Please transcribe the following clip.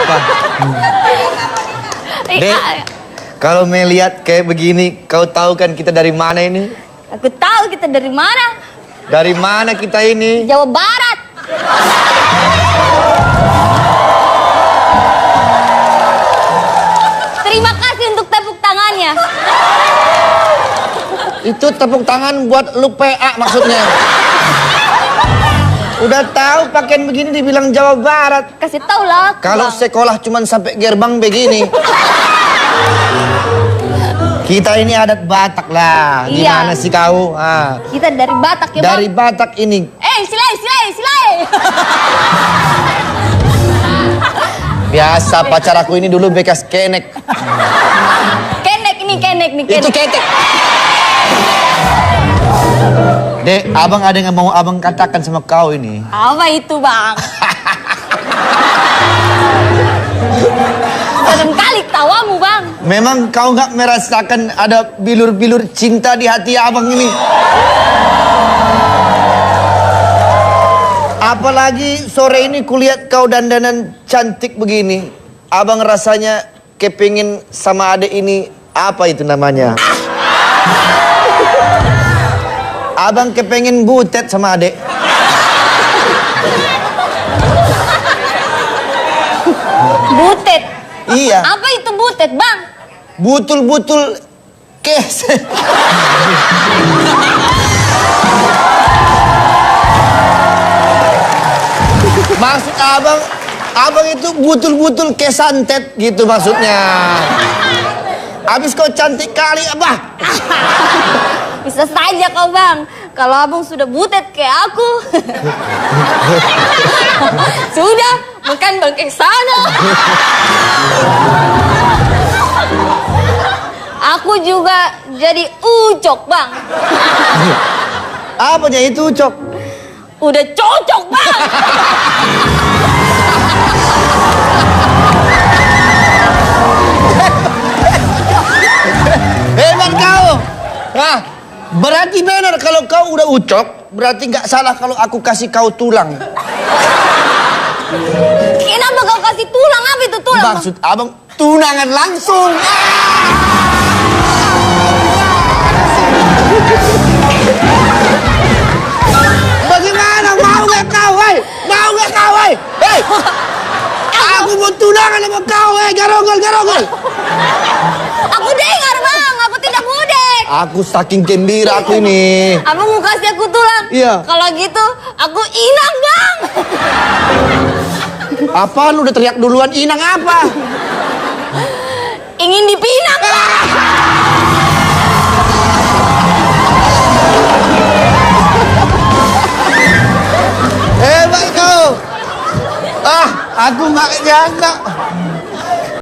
apa-apa. Dek, kalau melihat kayak begini, kau tahu kan kita dari mana ini? Aku tahu kita dari mana. Dari mana kita ini? Jawa Barat. Terima kasih untuk tepuk tangannya. Itu tepuk tangan buat lu PA maksudnya. Udah tahu pakaian begini dibilang Jawa Barat. Kasih tahu lah. Kalau sekolah cuman sampai gerbang begini. Kita ini adat Batak lah. Iya. Gimana sih kau? Ah. Kita dari Batak ya, Bang. Dari Batak ini. Silai. Biasa pacar aku ini dulu bekas kenek. Kenek nih. Itu ketek. Dek, abang ada yang mau abang katakan sama kau ini. Apa itu, Bang? Serem kali tawamu, Bang. Memang kau nggak merasakan ada bilur-bilur cinta di hati abang ini? Apalagi sore ini kulihat kau dandanan cantik begini. Abang rasanya kepingin sama adek ini, apa itu namanya? Abang kepengin butet sama adek. Butet. Iya. Apa itu butet, Bang? Butul-butul kes. Maksud abang itu butul-butul kesantet gitu maksudnya. Habis kau cantik kali, Abah. Bisa saja kau, Bang. Kalau abang sudah butet kayak aku. Sudah, makan bangke sana. Aku juga jadi ucok, Bang. Apanya itu, Cok? Udah cocok, Bang. Hebat kau. Nah, berarti benar kalau kau udah ucok, berarti nggak salah kalau aku kasih kau tulang. Kenapa kau kasih tulang? Apa itu tulang, Bang? Maksud abang tunangan langsung. Bagaimana? Mau nggak kau, hei? Mau nggak kau, hei? Hei! Aku mau tunangan sama kau, hei, garogol. Aku dengar, Bang. Aku tidak budek. Aku saking gembira aku ini. Abang mau kasih aku tulang? Iya. Kalau gitu, aku inang, Bang. Apa lu udah teriak duluan, inang apa? Ingin dipinang, Bang. Hebat kau. Aku nggak nyangka.